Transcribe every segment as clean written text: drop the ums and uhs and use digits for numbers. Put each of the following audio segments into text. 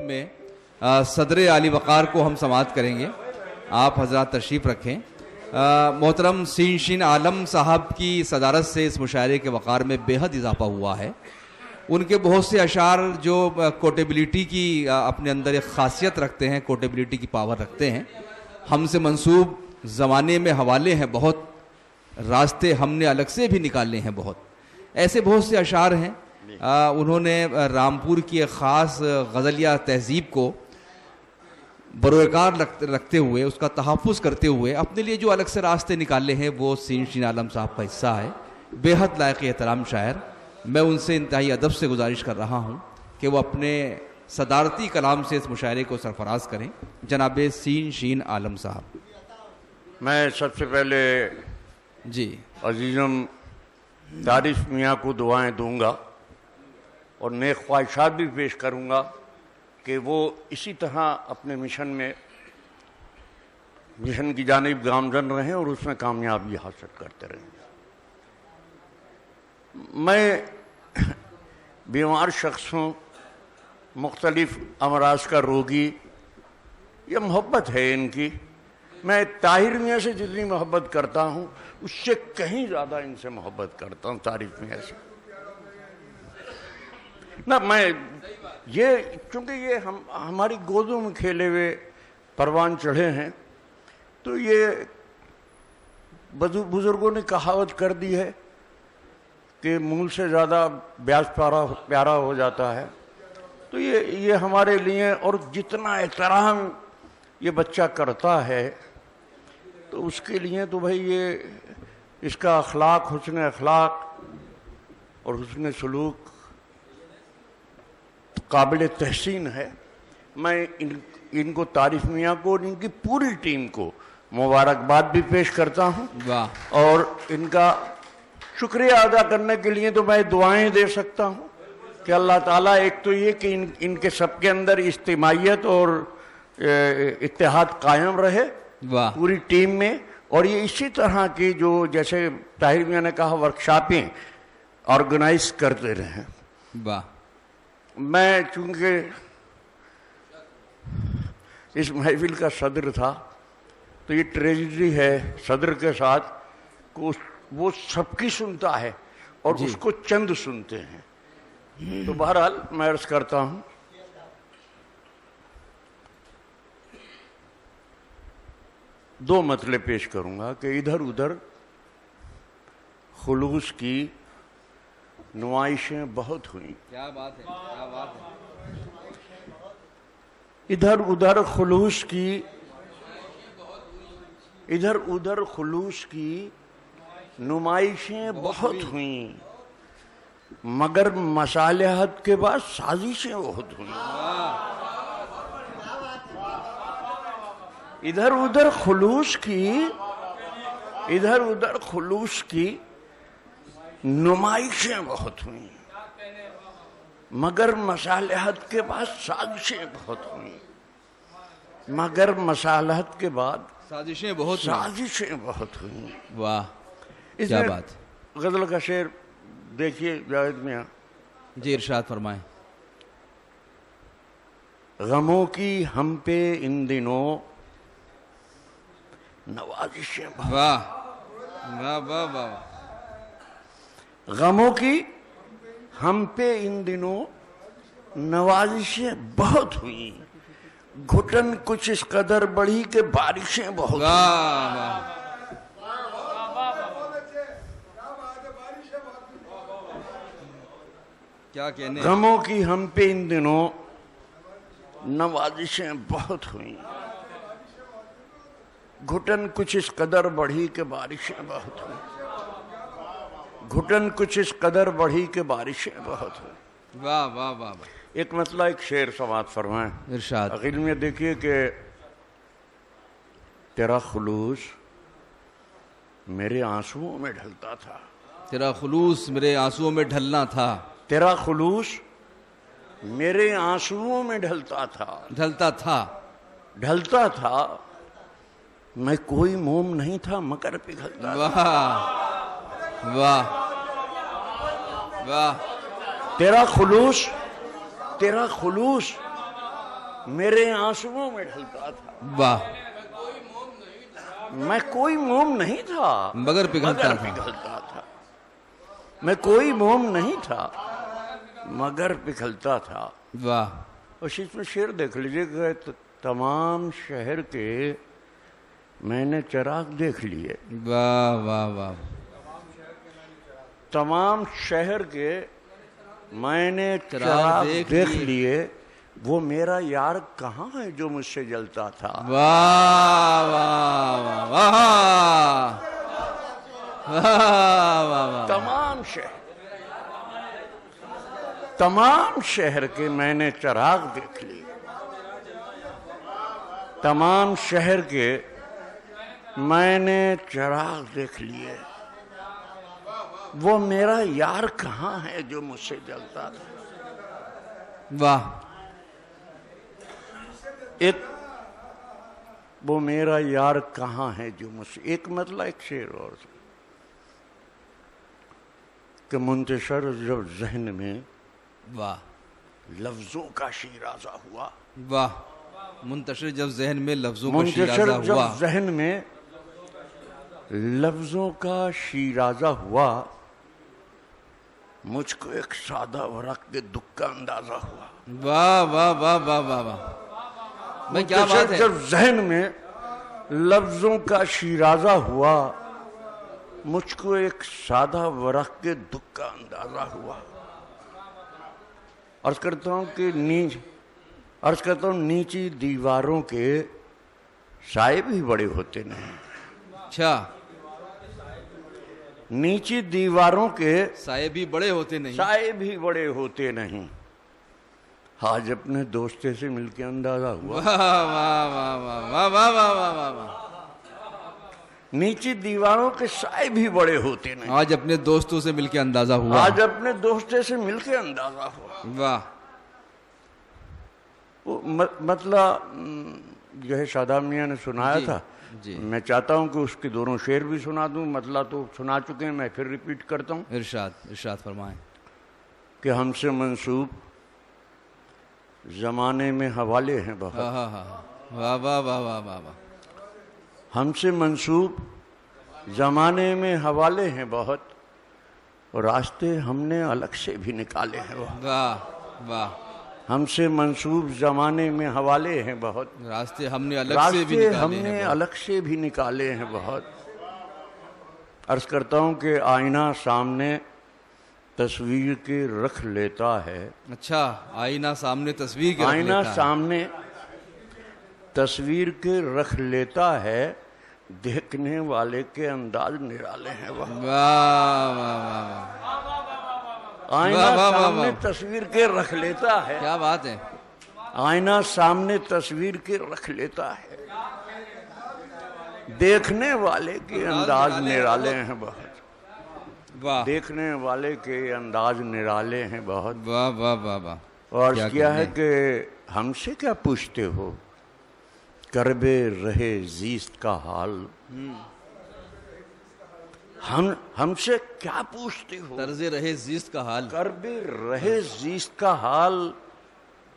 میں صدر عالی وقار کو ہم سماعت کریں گے. آپ حضرات تشریف رکھیں. محترم سین شین عالم صاحب کی صدارت سے اس مشاعرے کے وقار میں بے حد اضافہ ہوا ہے. ان کے بہت سے اشعار جو کوٹیبلٹی کی اپنے اندر ایک خاصیت رکھتے ہیں, کوٹیبلٹی کی پاور رکھتے ہیں. ہم سے منسوب زمانے میں حوالے ہیں بہت, راستے ہم نے الگ سے بھی نکالے ہیں بہت. ایسے بہت سے اشعار ہیں. انہوں نے رامپور کی ایک خاص غزلیہ تہذیب کو بروئے کار رکھتے ہوئے, اس کا تحفظ کرتے ہوئے اپنے لیے جو الگ سے راستے نکالے ہیں, وہ سین شین عالم صاحب کا حصہ ہے. بے حد لائق احترام شاعر. میں ان سے انتہائی ادب سے گزارش کر رہا ہوں کہ وہ اپنے صدارتی کلام سے اس مشاعرے کو سرفراز کریں. جناب سین شین عالم صاحب. میں سب سے پہلے جی عزیزم طارف میاں کو دعائیں دوں گا اور نیک خواہشات بھی پیش کروں گا کہ وہ اسی طرح اپنے مشن کی جانب گامزن رہیں اور اس میں کامیابی حاصل کرتے رہیں. میں بیمار شخصوں, مختلف امراض کا روگی, یہ محبت ہے ان کی. میں طاہر میاں سے جتنی محبت کرتا ہوں اس سے کہیں زیادہ ان سے محبت کرتا ہوں, طارف میاں سے. نہ میں یہ چونکہ یہ ہماری گودوں میں کھیلے ہوئے پروان چڑھے ہیں, تو یہ بزرگوں نے کہاوت کر دی ہے کہ مول سے زیادہ بیاج پیارا ہو جاتا ہے. تو یہ ہمارے لیے, اور جتنا احترام یہ بچہ کرتا ہے تو اس کے لیے تو بھائی یہ اس کا اخلاق, حسن اخلاق اور حسن سلوک قابل تحسین ہے. میں ان کو طارف میاں کو اور ان کی پوری ٹیم کو مبارکباد بھی پیش کرتا ہوں. اور ان کا شکریہ ادا کرنے کے لیے تو میں دعائیں دے سکتا ہوں کہ اللہ تعالیٰ, ایک تو یہ کہ ان کے سب کے اندر اجتماعیت اور اتحاد قائم رہے پوری ٹیم میں, اور یہ اسی طرح کی جو جیسے طاہر میاں نے کہا ورکشاپیں آرگنائز کرتے رہیں. میں چونکہ اس محفل کا صدر تھا تو یہ ٹریجڈی ہے صدر کے ساتھ کہ وہ سب کی سنتا ہے اور اس کو چند سنتے ہیں. تو بہرحال میں عرض کرتا ہوں دو مطلب پیش کروں گا کہ ادھر ادھر خلوص کی نمائشیں بہت ہوئیں. کیا بات ہے, کیا بات ہے. ادھر ادھر خلوص کی نمائشیں بہت ہوئیں, مگر مصالحت کے بعد سازشیں بہت ہوئیں. ادھر ادھر خلوص کی نمائشیں بہت ہوئیں, مگر مصالحت کے بعد سازشیں بہت ہوئیں. مگر مصالحت کے بعد سازشیں بہت ہوئیں. واہ, اس کیا میں بات. غزل کا شعر دیکھیے جاوید میاں. جی ارشاد فرمائیں. غموں کی ہم پہ ان دنوں نوازشیں بہت. واہ واہ واہ واہ. غموں کی ہم پہ ان دنوں نوازشیں بہت ہوئیں, گھٹن کچھ اس قدر بڑھی کہ بارشیں بہت ہوئیں. کیا کہنے. غموں کی ہم پہ ان دنوں نوازشیں بہت ہوئیں, گھٹن کچھ اس قدر بڑھی کہ بارشیں بہت ہوئیں. گھٹن کچھ اس قدر بڑھی کہ بارشیں بہت ہوئیں. واہ واہ واہ. ایک مسئلہ ایک شعر سماعت فرمائیں. ارشاد. آخر میں دیکھیے کہ تیرا خلوص میرے آنسوؤں میں ڈھلتا تھا. تیرا خلوص میرے آنسوؤں میں ڈھلنا تھا. تیرا خلوص میرے آنسوؤں میں ڈھلتا تھا. میں کوئی موم نہیں تھا مگر پگھلتا تھا. واہ واہ واہ. تیرا خلوص میرے آنسوؤں میں ڈھلتا تھا. واہ. میں کوئی موم نہیں تھا مگر پگھلتا تھا. میں کوئی موم نہیں تھا مگر پگھلتا تھا. واہ. اور اس میں شعر دیکھ لیجیے کہ تمام شہر کے میں نے چراغ دیکھ لیے. واہ واہ واہ. تمام شہر کے میں نے چراغ دیکھ لیے، وہ میرا یار کہاں ہے جو مجھ سے جلتا تھا. واہ واہ واہ واہ. تمام شہر کے میں نے چراغ دیکھ لیے. تمام شہر کے میں نے چراغ دیکھ لیے، وہ میرا یار کہاں ہے جو مجھ سے جلتا تھا. واہ. ایک وہ میرا یار کہاں ہے جو مجھ سے، ایک مطلب ایک شعر اور کہ منتشر جب ذہن میں واہ لفظوں کا شیرازہ ہوا. واہ. منتشر جب ذہن میں لفظوں کا منتشر شیرازہ جب ہوا. ذہن میں لفظوں کا شیرازہ ہوا، مجھ کو ایک سادہ ورق کے دکھ کا اندازہ ہوا. واہ واہ واہ واہ واہ واہ. میں کیا بات ہے. جب ذہن میں لفظوں کا شیرازہ ہوا، مجھ کو ایک سادہ ورق کے دکھ کا اندازہ ہوا. عرض کرتا ہوں نیچی دیواروں کے سائے بھی بڑے ہوتے نہیں. اچھا. نیچی دیواروں کے سائے بھی بڑے ہوتے نہیں. سائے بھی بڑے ہوتے نہیں. آج اپنے دوستے سے مل کے اندازہ ہوا. واہ واہ واہ واہ واہ واہ واہ واہ. نیچی دیواروں کے سائے بھی بڑے ہوتے نہیں. آج اپنے دوستوں سے مل کے اندازہ ہوا. آج اپنے دوستے سے مل کے اندازہ ہوا. واہ. مطلب جو ہے شاداب میاں نے سنایا تھا. میں چاہتا ہوں کہ اس کے دونوں شعر بھی سنا دوں. مطلب تو سنا چکے ہیں، میں پھر ریپیٹ کرتا ہوں. ارشاد فرمائیں. کہ ہم سے منسوب زمانے میں حوالے ہیں بہت. واہ واہ واہ واہ واہ. ہم سے منسوب زمانے میں حوالے ہیں بہت، اور راستے ہم نے الگ سے بھی نکالے ہیں. واہ واہ. ہم سے منسوب زمانے میں حوالے ہیں بہت، راستے ہم نے الگ سے بھی نکالے ہیں بہت. عرض کرتا ہوں کہ آئینہ سامنے تصویر کے رکھ لیتا ہے. اچھا. آئینہ سامنے تصویر کے آئینہ سامنے تصویر کے رکھ لیتا ہے، دیکھنے والے کے انداز نرالے ہیں. واہ واہ واہ. آئینہ سامنے تصویر کے رکھ لیتا ہے. کیا بات ہے. آئینہ سامنے تصویر کے رکھ لیتا ہے، دیکھنے والے کے انداز نرالے ہیں بہت. واہ. دیکھنے والے کے انداز نرالے ہیں بہت. واہ واہ واہ واہ. اور کیا ہے کہ ہم سے کیا پوچھتے ہو کربے رہے زیست کا حال. ہم سے کیا پوچھتے ہو طرز رہے زیست کا حال. کربے رہے زیست کا حال،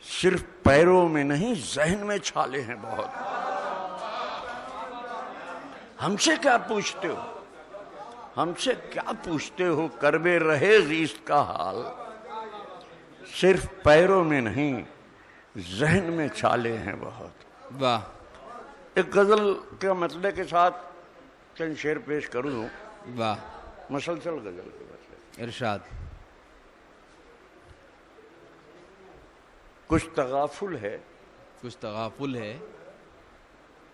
صرف پیروں میں نہیں ذہن میں چھالے ہیں بہت. ہم سے کیا پوچھتے ہو، ہم سے کیا پوچھتے ہو کربے رہے زیست کا حال، صرف پیروں میں نہیں ذہن میں چھالے ہیں بہت. واہ. ایک غزل کے مسئلے کے ساتھ چند شعر پیش کروں. واہ. مسلسل غزل کے مسئلے. ارشاد. کچھ تغافل ہے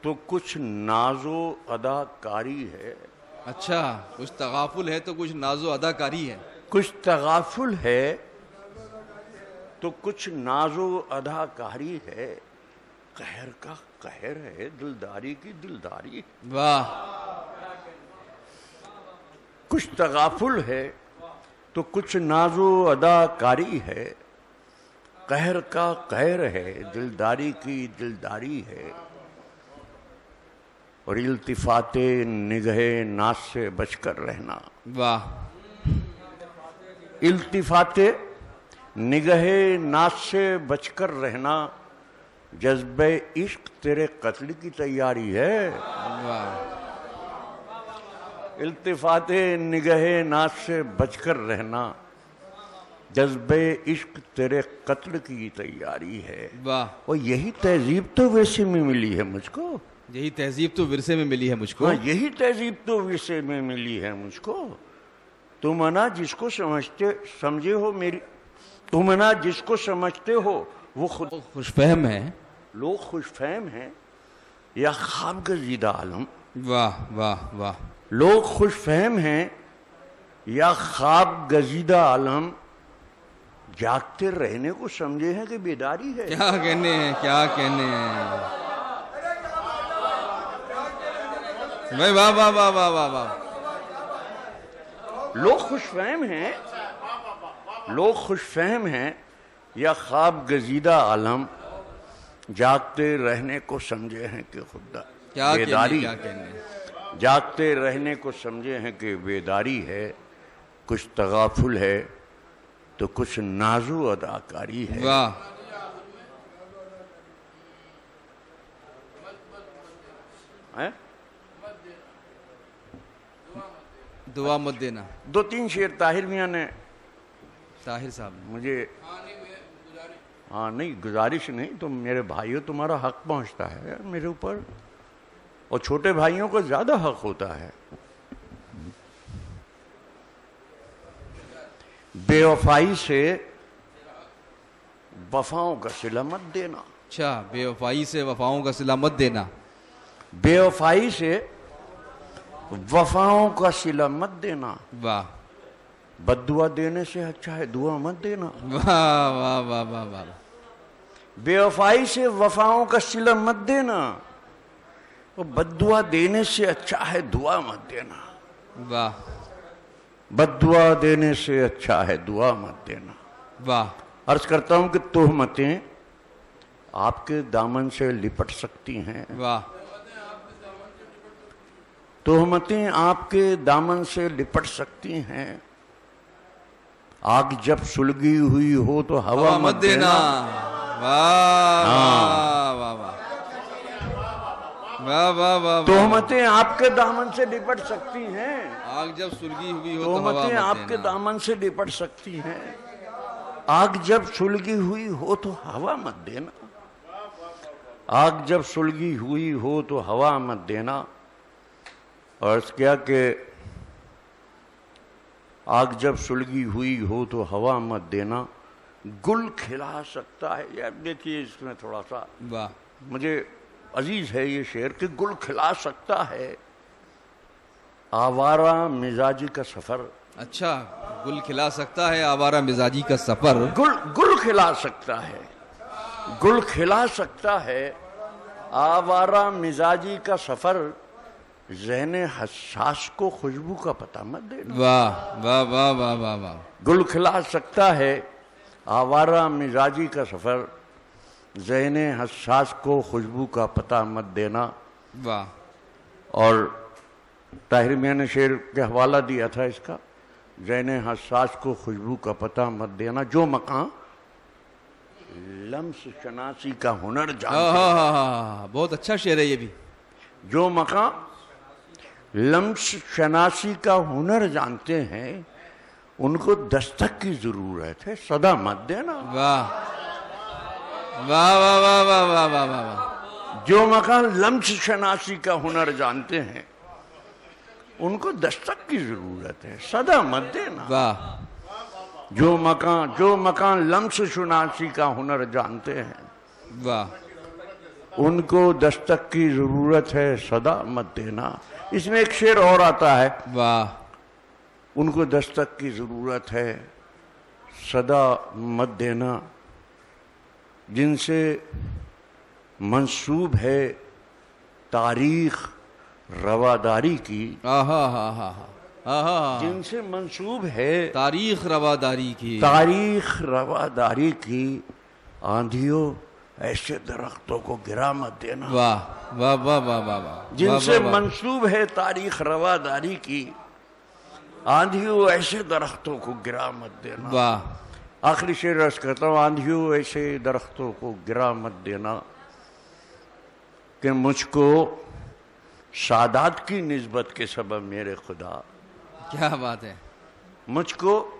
تو کچھ ناز و اداکاری ہے. اچھا. کچھ تغافل ہے تو کچھ ناز و اداکاری ہے. کچھ تغافل ہے تو کچھ ناز و اداکاری ہے، قہر کا قہر ہے، دلداری کی دلداری. واہ. کچھ تغافل ہے تو کچھ ناز و اداکاری ہے، قہر کا قہر ہے، دلداری کی دلداری ہے. اور التفات نگہ ناز سے بچ کر رہنا. واہ. التفات نگہ ناز سے بچ کر رہنا، جذبہ عشق تیرے قتل کی تیاری ہے. التفات نگہ ناز سے بچ کر رہنا، جذبہ عشق تیرے قتل کی تیاری ہے. اور یہی تہذیب تو ورثے میں ملی ہے مجھ کو. یہی تہذیب تو ورثے میں ملی ہے مجھ کو. یہی تہذیب تو ورثے میں ملی ہے مجھ کو. تم انا جس کو سمجھے ہو میری، تم انا جس کو سمجھتے ہو وہ خود خوش فہم ہے. لوگ خوش فہم ہیں یا خواب گزیدہ عالم. واہ واہ واہ. لوگ خوش فہم ہیں یا خواب گزیدہ عالم، جاگتے رہنے کو سمجھے ہیں کہ بیداری ہے. کیا کہنے ہیں، کیا کہنے ہیں. واہ واہ واہ واہ واہ واہ. لوگ خوش فہم ہیں، لوگ خوش فہم ہیں یا خواب گزیدہ عالم، جاگتے رہنے کو سمجھے ہیں کہ خدا بیداری. جاگتے رہنے کو سمجھے ہیں کہ بیداری ہے. کچھ تغافل ہے تو کچھ نازو اداکاری ہے. واہ. دعا مت دینا. 2-3 شعر طاہر میاں نے، طاہر صاحب مجھے نہیں گزارش نہیں، تو میرے بھائیوں تمہارا حق پہنچتا ہے میرے اوپر، اور چھوٹے بھائیوں کو زیادہ حق ہوتا ہے. بے وفائی سے وفاؤں کا صلہ مت دینا. اچھا، بے وفائی سے وفاؤں کا صلہ مت دینا. بے وفائی سے وفاؤں کا صلہ مت دینا. واہ. بد دعا دینے سے اچھا ہے دعا مت دینا. واہ واہ واہ واہ واہ. بے وفائی سے وفاؤں کا صلہ مت دینا، اور بد دعا دینے سے اچھا ہے دعا مت دینا. واہ. بد دعا دینے سے اچھا ہے دعا مت دینا. واہ. عرض کرتا ہوں کہ تہمتیں آپ کے دامن سے لپٹ سکتی ہیں. واہ. تہمتیں آپ کے دامن سے لپٹ سکتی ہیں. آگ جب سلگی ہوئی ہو تو ہوا مت دینا. واہ واہ واہ واہ واہ واہ. تہمتیں آپ کے دامن سے لپٹ سکتی ہیں. آگ جب سلگی ہوئی ہو تو ہوا مت تہمتیں دینا. آپ کے دامن سے لپٹ سکتی ہیں. آگ جب سلگی ہوئی ہو تو ہوا مت دینا. آگ جب سلگی ہوئی ہو تو ہوا مت دینا. اور اس کیا کہ آگ جب سلگی ہوئی ہو تو ہوا مت دینا. گل کھلا سکتا ہے. یار دیکھیے اس میں تھوڑا سا واہ مجھے عزیز ہے یہ شعر کہ گل کھلا سکتا ہے آوارہ مزاجی کا سفر. اچھا، گل کھلا سکتا ہے آوارہ مزاجی کا سفر. گل کھلا سکتا ہے، گل کھلا سکتا ہے آوارہ مزاجی کا سفر. ذہن حساس کو خوشبو کا پتہ مت دینا. واہ واہ واہ واہ واہ واہ. گل کھلا سکتا ہے آوارہ مزاجی کا سفر. ذہن حساس کو خوشبو کا پتہ مت دینا. واہ. اور طاہر میاں نے شعر کے حوالہ دیا تھا اس کا، ذہن حساس کو خوشبو کا پتہ مت دینا. جو مقام لمس شناسی کا ہنر جانتے ہیں. بہت اچھا شعر ہے یہ بھی. جو مقام لمس شناسی کا ہنر جانتے ہیں ان کو دستک کی ضرورت ہے، صدا مت دینا. واہ واہ واہ واہ واہ واہ واہ واہ. جو مقام لمس شناسی کا ہنر جانتے ہیں ان کو دستک کی ضرورت ہے، صدا مت دینا. واہ. جو مکان لمس شناسی کا ہنر جانتے ہیں واہ. ان کو دستک کی ضرورت ہے، صدا مت دینا. اس میں ایک شعر اور آتا ہے. واہ. ان کو دستک کی ضرورت ہے، صدا مت دینا. جن سے منسوب ہے تاریخ رواداری کی. جن سے منسوب ہے تاریخ رواداری کی. تاریخ رواداری کی. آندھیوں ایسے درختوں کو گرا مت دینا. واہ واہ واہ واہ واہ. جن سے منسوب ہے تاریخ رواداری کی. آندھیوں ایسے درختوں کو گرا مت دینا. واہ. آخری شعر عرض کرتا ہوں. آندھیوں ایسے درختوں کو گرا مت دینا. کہ مجھ کو سادات کی نسبت کے سبب میرے خدا، کیا بات ہے، مجھ کو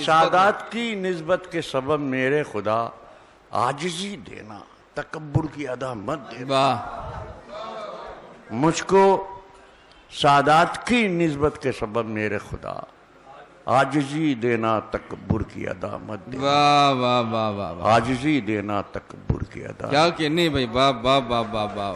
سادات کی نسبت کے سبب میرے خدا عاجزی دینا، تکبر کی ادا مت دینا۔ واہ، مجھ کو سادات کی نسبت کے سبب میرے خدا عاجزی دینا، تکبر کی ادا مت دینا۔ واہ واہ واہ واہ، عاجزی دینا، تکبر کی ادا، کیا کہ نہیں بھائی، واہ واہ واہ واہ واہ۔